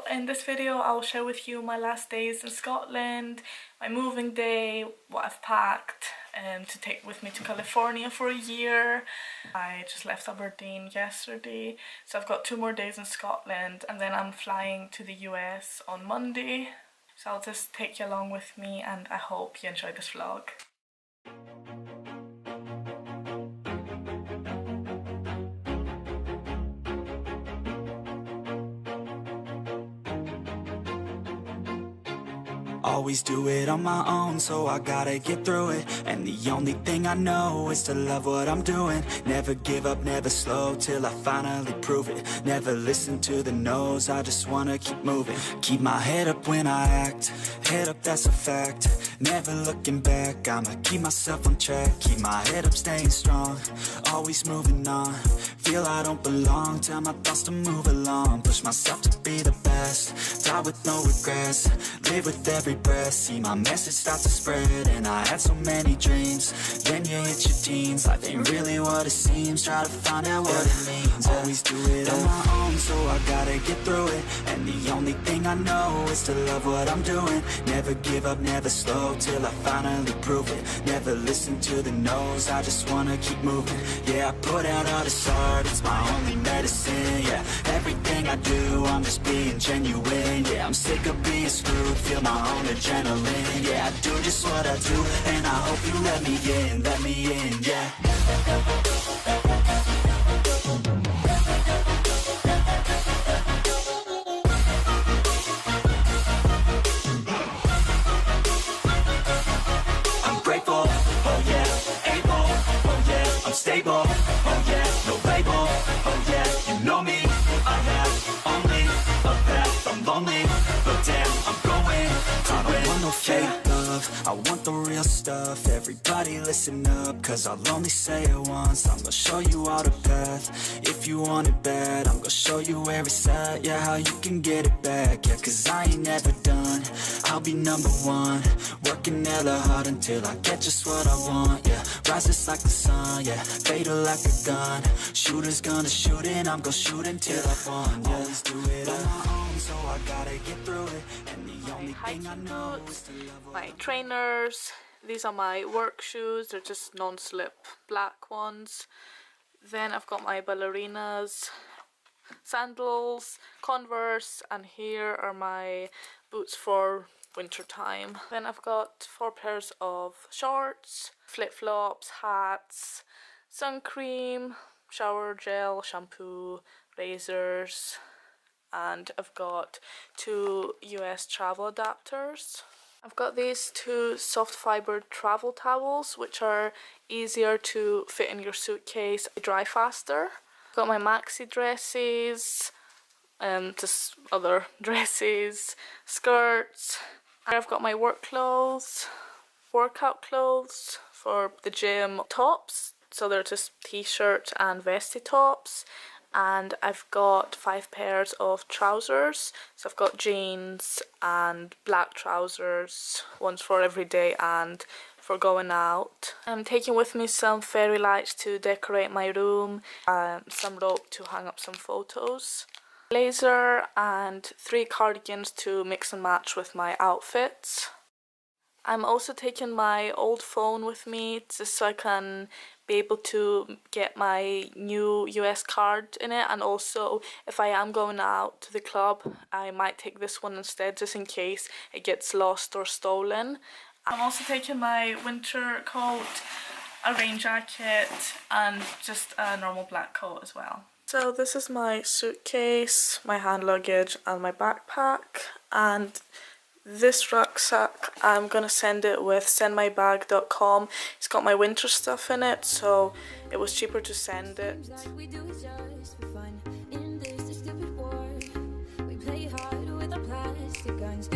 in this video I'll share with you my last days in Scotland, my moving day, what I've packed to take with me to California for a year. I just left Aberdeen yesterday, so I've got 2 more days in Scotland and then I'm flying to the US on Monday. So I'll just take you along with me and I hope you enjoy this vlog. Always do it on my own, so I gotta get through it. And the only thing I know is to love what I'm doing. Never give up, never slow, till I finally prove it. Never listen to the no's, I just wanna keep moving. Keep my head up when I act, head up, that's a fact. Never looking back, I'ma keep myself on track. Keep my head up, staying strong, always moving on. Feel I don't belong, tell my thoughts to move along. Push myself to be the best, die with no regrets. Live with every breath, see my message start to spread. And I had so many dreams, then you hit your teens. Life ain't really what it seems, try to find out what it means. Always do it on my own, so I gotta get through it. And the only thing I know is to love what I'm doing. Never give up, never slow, till I finally prove it. Never listen to the no's, I just wanna keep moving. Yeah, I put out all this art, it's my only medicine. Yeah, everything I do, I'm just being genuine. Yeah, I'm sick of being screwed, feel my own adrenaline. Yeah, I do just what I do, and I hope you let me in, yeah. I'm grateful, oh yeah, able, oh yeah, I'm stable, oh yeah, no label, oh yeah, you know me, I have only a path, I'm lonely, but damn, I'm going to win. I don't want no fake love, I want the real stuff. Everybody listen up, cause I'll only say it once. I'm gonna show you all the path, if you want it bad. I'm gonna show you where it's at, yeah, how you can get it back. Yeah, cause I ain't never done, I'll be #1. Working hella hard until I get just what I want, yeah. Rises like the sun, yeah, fatal like a gun. Shooters gonna shoot and I'm gonna shoot until I won, yeah. Always do it on my own, so I gotta get through it. And the only thing I know is to love what my trainers. These are my work shoes, they're just non-slip black ones. Then I've got my ballerinas, sandals, Converse, and here are my boots for winter time. Then I've got 4 pairs of shorts, flip-flops, hats, sun cream, shower gel, shampoo, razors, and I've got 2 US travel adapters. I've got these 2 soft fibered travel towels which are easier to fit in your suitcase, they dry faster. I've got my maxi dresses, just other dresses, skirts. I've got my work clothes, workout clothes for the gym, tops, so they're just t-shirt and vesty tops. And I've got 5 pairs of trousers, so I've got jeans and black trousers, ones for every day and for going out. I'm taking with me some fairy lights to decorate my room, some rope to hang up some photos, blazer and 3 cardigans to mix and match with my outfits. I'm also taking my old phone with me just so I can be able to get my new US card in it, and also if I am going out to the club I might take this one instead just in case it gets lost or stolen. I'm also taking my winter coat, a rain jacket and just a normal black coat as well. So this is my suitcase, my hand luggage and my backpack, and this rucksack, I'm gonna send it with sendmybag.com. It's got my winter stuff in it, so it was cheaper to send it. We play hard with our plastic guns.